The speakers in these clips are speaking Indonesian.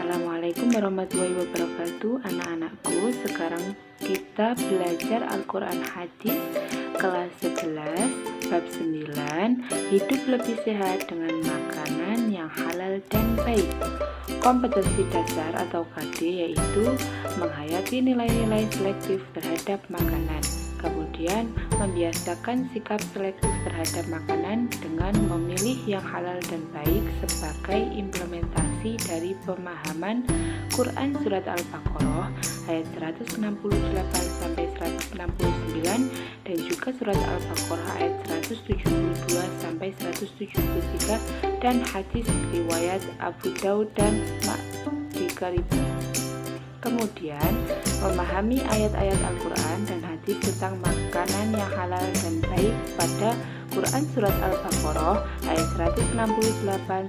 Assalamualaikum warahmatullahi wabarakatuh. Anak-anakku, sekarang kita belajar Al-Quran Hadis kelas 11 bab 9, hidup lebih sehat dengan makanan yang halal dan baik. Kompetensi dasar atau KD yaitu menghayati nilai-nilai selektif terhadap makanan. Kemudian membiasakan sikap selektif terhadap makanan dengan memilih yang halal dan baik sebagai implementasi dari pemahaman Quran Surat Al-Baqarah ayat 168 sampai 169 dan juga Surat Al-Baqarah ayat 172 sampai 173 dan hadis riwayat Abu Daud dan Ma'ruf di Karibia. Kemudian memahami ayat-ayat Al-Quran dan hadis tentang makanan yang halal dan baik pada Quran Surat Al-Baqarah ayat 168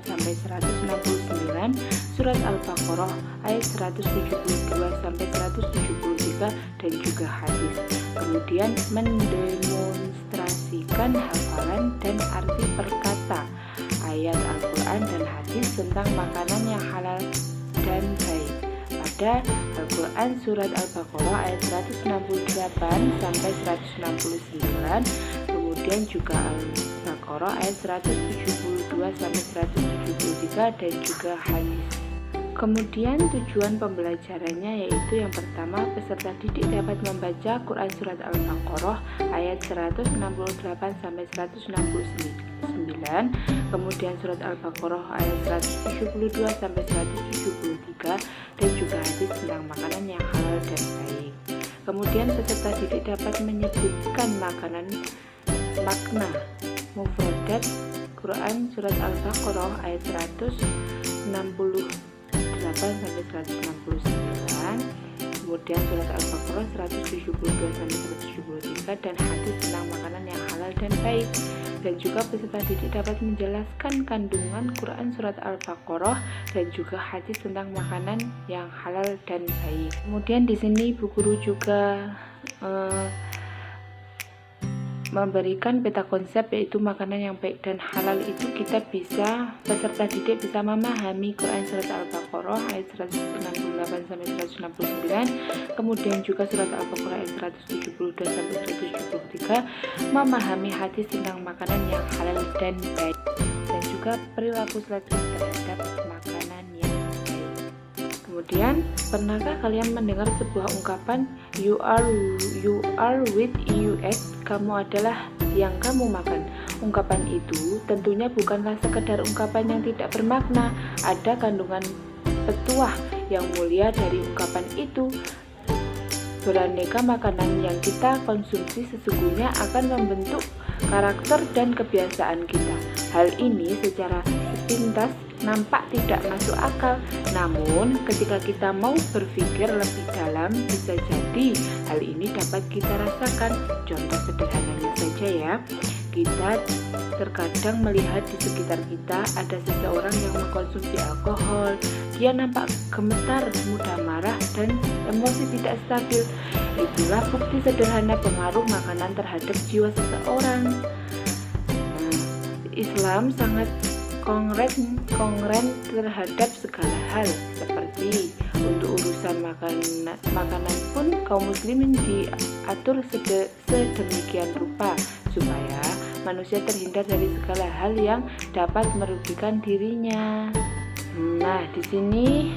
sampai 169, Surat Al-Baqarah ayat 172 sampai 173 dan juga hadis. Kemudian mendemonstrasikan hafalan dan arti perkata ayat Al-Quran dan hadis tentang makanan yang halal dan baik pada Al-Quran Surat Al-Baqarah ayat 168 sampai 169, kemudian juga Al-Baqarah ayat 172 sampai 173 dan juga hadis. Kemudian tujuan pembelajarannya yaitu yang pertama, peserta didik dapat membaca Quran Surat Al-Baqarah ayat 168 sampai 169, kemudian Surat Al-Baqarah ayat 172 sampai 173 dan juga hadis tentang makanan yang halal dan baik. Kemudian peserta didik dapat menyebutkan makna mufradat Quran Surat Al-Baqarah ayat 168 sampai 169, kemudian Surat Al-Baqarah 172 sampai 173 dan hadis tentang makanan yang halal dan baik. Dan juga peserta didik dapat menjelaskan kandungan Quran Surat Al-Baqarah dan juga hadis tentang makanan yang halal dan baik. Kemudian di sini Bu Guru juga memberikan peta konsep yaitu makanan yang baik dan halal itu peserta didik bisa memahami Quran Surat Al-Baqarah ayat 168 sampai 169, kemudian juga Surat Al-Baqarah ayat 172 sampai 173, memahami hadis tentang makanan yang halal dan baik dan juga perilaku selektif terhadap makanan yang baik. Kemudian, pernahkah kalian mendengar sebuah ungkapan you are with you eat, kamu adalah yang kamu makan? Ungkapan itu tentunya bukanlah sekedar ungkapan yang tidak bermakna. Ada kandungan petuah yang mulia dari ungkapan itu. Beraneka makanan yang kita konsumsi sesungguhnya akan membentuk karakter dan kebiasaan kita. Hal ini secara sepintas nampak tidak masuk akal, namun ketika kita mau berpikir lebih dalam, bisa jadi hal ini dapat kita rasakan. Contoh sederhananya saja ya, kita terkadang melihat di sekitar kita ada seseorang yang mengkonsumsi alkohol. Dia nampak gemetar, mudah marah, dan emosi tidak stabil. Itulah bukti sederhana pengaruh makanan terhadap jiwa seseorang. Islam sangat kongren terhadap segala hal, seperti untuk urusan makanan pun kaum muslimin diatur sedemikian rupa supaya manusia terhindar dari segala hal yang dapat merugikan dirinya. Nah, di sini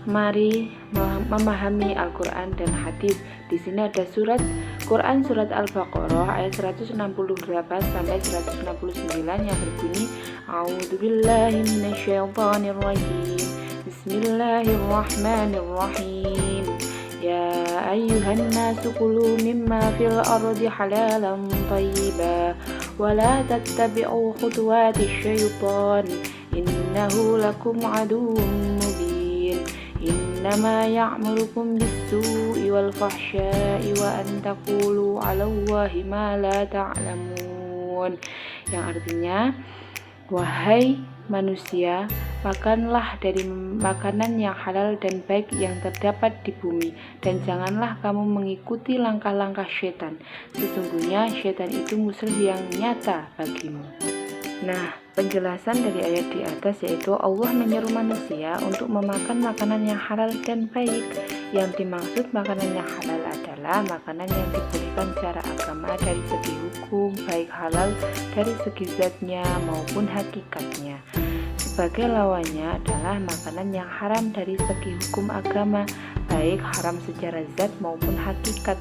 mari memahami Al-Quran dan hadis. Di sini ada Quran Surat Al-Baqarah ayat 168 sampai 169 yang berbunyi A'udzubillahi minasyaitonirrajim. Bismillahirrahmanirrahim. Ya ayyuhan nasu kulu mimma fil ardi halalan thayyiban wa la tattabi'u khutuwatish syaitan innahu lakum aduwwun mubin. Innama ya'murukum bis-su'i wal fahsya'i wa an taqulu 'alallahi ma la ta'lamun. Yang artinya, wahai manusia, makanlah dari makanan yang halal dan baik yang terdapat di bumi, dan janganlah kamu mengikuti langkah-langkah syaitan. Sesungguhnya syaitan itu musuh yang nyata bagimu. Nah, Penjelasan dari ayat di atas yaitu Allah menyeru manusia untuk memakan makanan yang halal dan baik. Yang dimaksud makanan yang halal adalah makanan yang dibolehkan secara agama dari segi hukum, baik halal dari segi zatnya maupun hakikatnya. Sebagai lawannya adalah makanan yang haram dari segi hukum agama, baik haram secara zat maupun hakikat.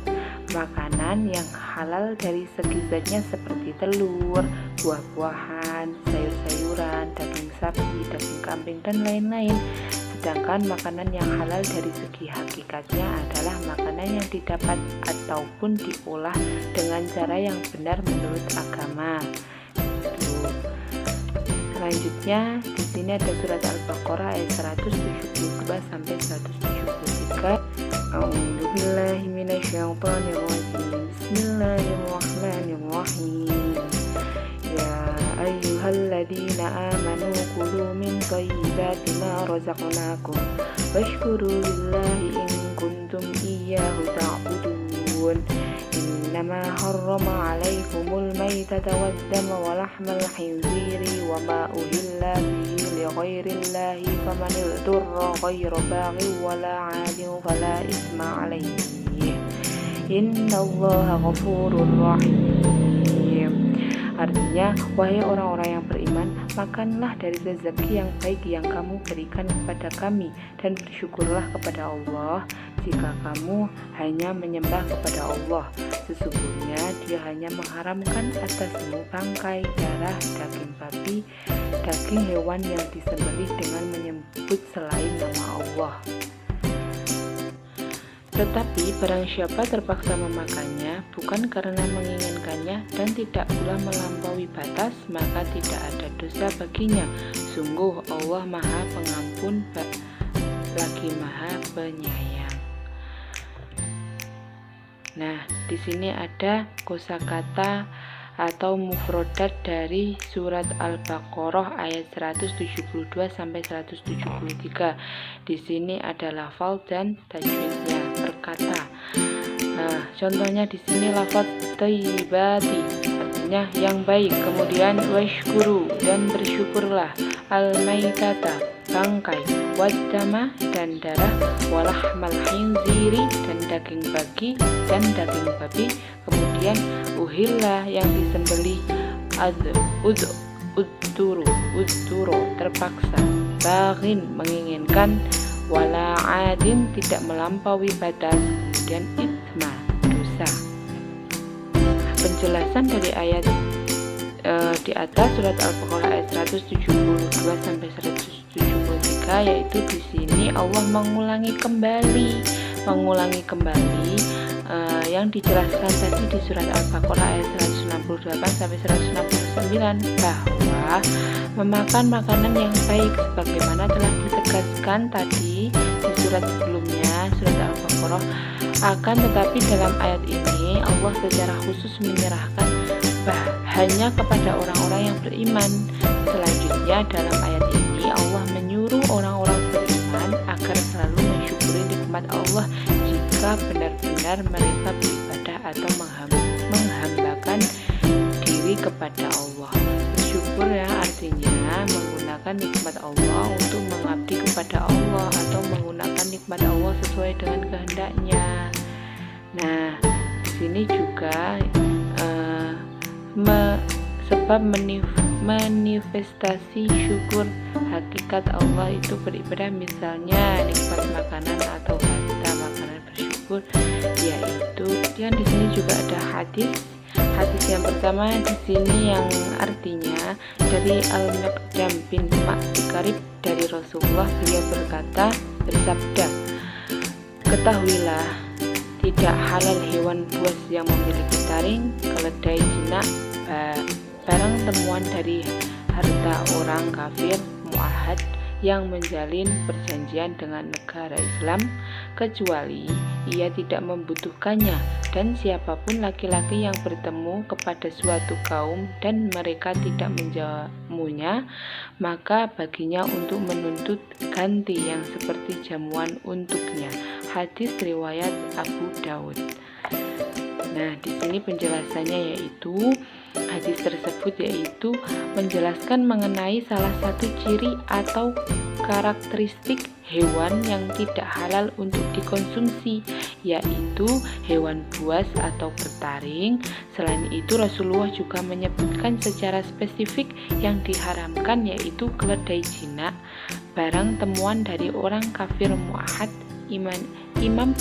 Makanan yang halal dari segi zatnya seperti telur, buah-buahan, sayur-sayuran, daging sapi, daging kambing, dan lain-lain. Sedangkan makanan yang halal dari segi hakikatnya adalah makanan yang didapat ataupun diolah dengan cara yang benar menurut agama. Selanjutnya di sini ada surat Al-Baqarah ayat 172 sampai 173. A'udzubillahi minasyaitonirrajim. Bismillahirrahmanirrahim. Ya ayyuhalladzina amanu kulu min thayyibati ma razaqnakum washkuru lillahi in kuntum iyyahu ta'budun. Innama harrama 'alaikumul maitata wad-dama wa lahmal khinziri wa ma uhilla bihi li ghairillahi faman idurra ghaira baghin wala 'adin fala isma 'alaihi. Innallaha ghafurur rahim. Artinya, wahai orang-orang yang beriman, makanlah dari rezeki yang baik yang kamu berikan kepada kami dan bersyukurlah kepada Allah jika kamu hanya menyembah kepada Allah. Sesungguhnya Dia hanya mengharamkan atasmu bangkai, darah, daging babi, daging hewan yang disembelih dengan menyebut selain nama Allah. Tetapi barang siapa terpaksa memakannya bukan karena menginginkannya dan tidak pula melampaui batas, maka tidak ada dosa baginya. Sungguh Allah Maha Pengampun lagi Maha Penyayang. Nah, di sini ada kosakata atau mufrodat dari surat Al-Baqarah ayat 172 sampai 173. Di sini ada lafal dan tajwidnya, berkata. Nah, contohnya di sini lafaz thayyibati artinya yang baik, kemudian washkuru dan bersyukurlah, al-maitata bangkai, waddama dan darah, walahmal khinziri dan daging babi, kemudian uhilla yang disembelih, udduro terpaksa, baghin menginginkan, wala adin tidak melampaui batas, kemudian itsma dosa. Penjelasan dari ayat di atas surat Al-Baqarah ayat 172 sampai 173 yaitu di sini Allah mengulangi kembali yang dijelaskan tadi di surat Al-Baqarah ayat 168 sampai 169 bahwa memakan makanan yang baik sebagaimana telah ditegaskan tadi di surat sebelumnya, surat Al-Baqarah. Akan tetapi dalam ayat ini Allah secara khusus menyerahkan hanya kepada orang-orang yang beriman. Selanjutnya dalam ayat ini Allah menyuruh orang-orang beriman agar selalu mensyukuri nikmat Allah jika benar-benar mereka beribadah atau menghambakan diri kepada Allah. Bersyukur ya artinya menggunakan nikmat Allah untuk mengabdi kepada Allah atau menggunakan nikmat Allah sesuai dengan kehendaknya. Nah, di sini juga sebab manifestasi syukur hakikat Allah itu beribadah, misalnya nikmat makanan atau harta makanan bersyukur, yaitu yang di sini juga ada hadis yang pertama di sini yang artinya dari Al-Miqdam bin Ma'di Karib dari Rasulullah, beliau bersabda, ketahuilah tidak halal hewan buas yang memiliki taring, keledai, jinak, barang temuan dari harta orang kafir muahad yang menjalin perjanjian dengan negara Islam kecuali ia tidak membutuhkannya, dan siapapun laki-laki yang bertemu kepada suatu kaum dan mereka tidak menjamunya, maka baginya untuk menuntut ganti yang seperti jamuan untuknya. Hadis riwayat Abu Daud. Nah, di sini penjelasannya yaitu hadis tersebut yaitu menjelaskan mengenai salah satu ciri atau karakteristik hewan yang tidak halal untuk dikonsumsi, yaitu hewan buas atau bertaring. Selain itu, Rasulullah juga menyebutkan secara spesifik yang diharamkan, yaitu keledai jinak, barang temuan dari orang kafir mu'ahad. Imam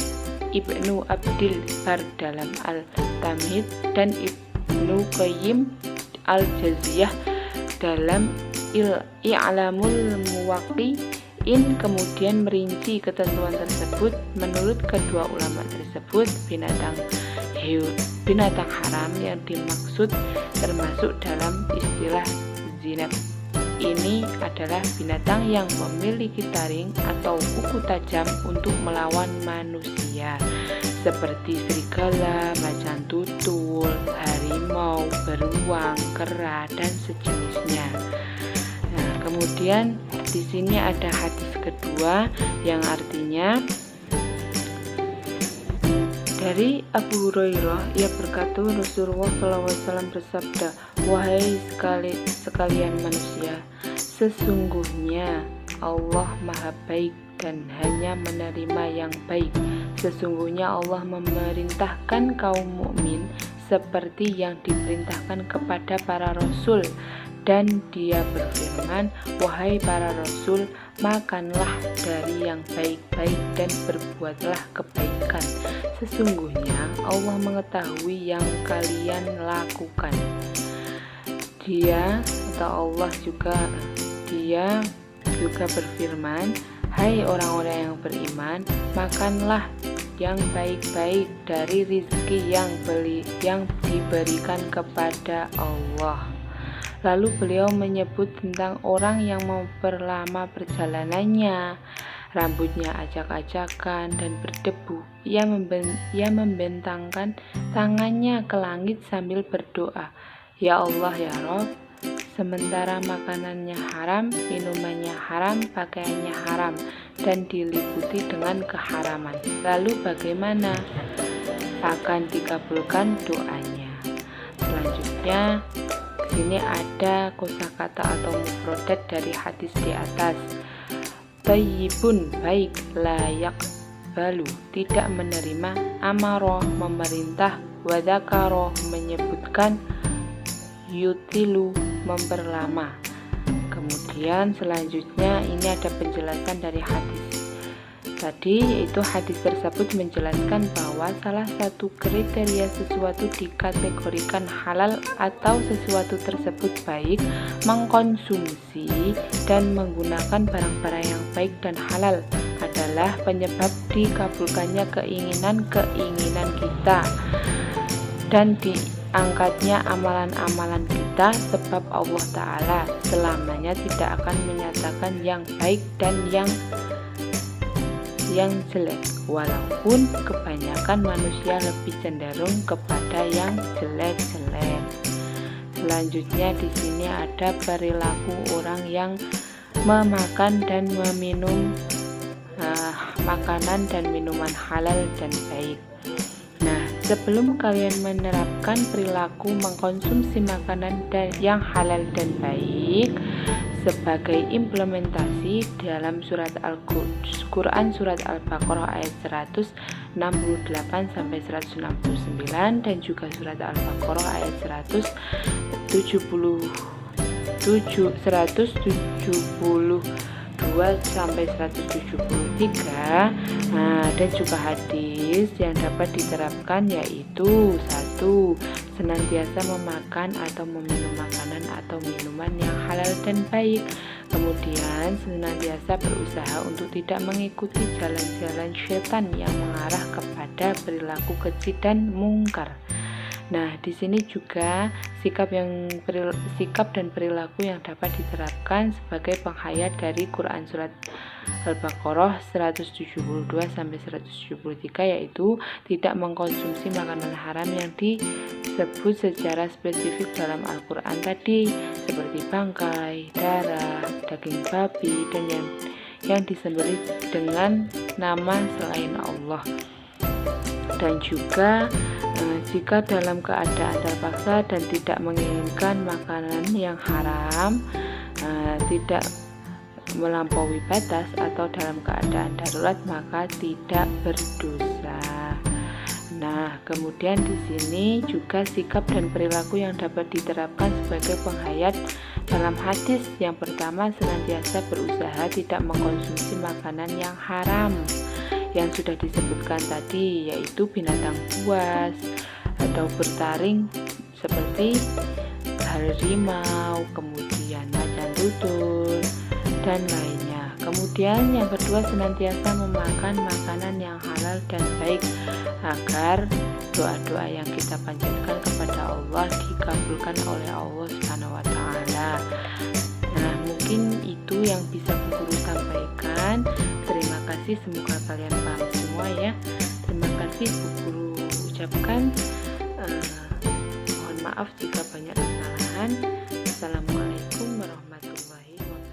Ibnu Abdil Bar dalam Al-Tamhid dan Ibnu Qayyim Al-Jaziyah dalam I'lamul Muwaqqi'in kemudian merinci ketentuan tersebut. Menurut kedua ulama tersebut, binatang haram yang dimaksud termasuk dalam istilah zinab ini adalah binatang yang memiliki taring atau kuku tajam untuk melawan manusia, seperti serigala, macan tutul, harimau, beruang, kera, dan sejenisnya. Nah, kemudian di sini ada hadis kedua yang artinya dari Abu Hurairah, ia berkata, Rasulullah SAW bersabda, "Wahai sekalian manusia, sesungguhnya Allah Maha Baik dan hanya menerima yang baik. Sesungguhnya Allah memerintahkan kaum mukmin seperti yang diperintahkan kepada para rasul, dan Dia berfirman, wahai para rasul, makanlah dari yang baik-baik dan berbuatlah kebaikan. Sesungguhnya Allah mengetahui yang kalian lakukan." Dia juga berfirman, "Hai orang-orang yang beriman, makanlah yang baik-baik dari rizki yang diberikan kepada Allah." Lalu beliau menyebut tentang orang yang memperlama perjalanannya, rambutnya acak-acakan dan berdebu. Ia membentangkan tangannya ke langit sambil berdoa, "Ya Allah, ya Rabb," sementara makanannya haram, minumannya haram, pakaiannya haram, dan diliputi dengan keharaman. Lalu bagaimana akan dikabulkan doanya? Selanjutnya di sini ada kosakata atau mufradat dari hadis di atas. Thayyibun, baik, layak balu, tidak menerima, amaro, memerintah, wadakaro, menyebutkan, yutilu, memperlama. Kemudian selanjutnya ini ada penjelasan dari hadis tadi, yaitu hadis tersebut menjelaskan bahwa salah satu kriteria sesuatu dikategorikan halal atau sesuatu tersebut baik, mengkonsumsi dan menggunakan barang-barang yang baik dan halal adalah penyebab dikabulkannya keinginan kita dan diangkatnya amalan-amalan kita, sebab Allah Ta'ala selamanya tidak akan menyatakan yang baik dan yang jelek, walaupun kebanyakan manusia lebih cenderung kepada yang jelek-jelek. Selanjutnya di sini ada perilaku orang yang memakan dan meminum makanan dan minuman halal dan baik. Nah, sebelum kalian menerapkan perilaku mengkonsumsi makanan yang halal dan baik sebagai implementasi dalam surat Al-Quran surat Al-Baqarah ayat 168 sampai 169 dan juga surat Al-Baqarah ayat 172 sampai 173. Dan juga hadis yang dapat diterapkan yaitu 1. Senantiasa memakan atau meminum makanan atau minuman yang halal dan baik. Kemudian senantiasa berusaha untuk tidak mengikuti jalan-jalan setan yang mengarah kepada perilaku keji dan mungkar. Nah, di sini juga sikap dan perilaku yang dapat diterapkan sebagai penghayat dari Quran surat Al-Baqarah 172 sampai 173, yaitu tidak mengkonsumsi makanan haram yang disebut secara spesifik dalam Al-Quran tadi, seperti bangkai, darah, daging babi, dan yang disembelih dengan nama selain Allah. Dan juga jika dalam keadaan terpaksa dan tidak menginginkan makanan yang haram, tidak melampaui batas atau dalam keadaan darurat, maka tidak berdosa. Nah, kemudian di sini juga sikap dan perilaku yang dapat diterapkan sebagai penghayat dalam hadis. Yang pertama, senantiasa berusaha tidak mengkonsumsi makanan yang haram yang sudah disebutkan tadi, yaitu binatang buas atau bertaring seperti harimau, kemudian macan tutul dan lainnya. Kemudian yang kedua, senantiasa memakan makanan yang halal dan baik agar doa-doa yang kita panjatkan kepada Allah dikabulkan oleh Allah Subhanahu wa taala. Nah, mungkin itu yang bisa Bu Guru sampaikan. Terima kasih, semoga kalian paham semua ya. Terima kasih Bu Guru ucapkan. Mohon maaf jika banyak kesalahan. Assalamualaikum warahmatullahi wabarakatuh.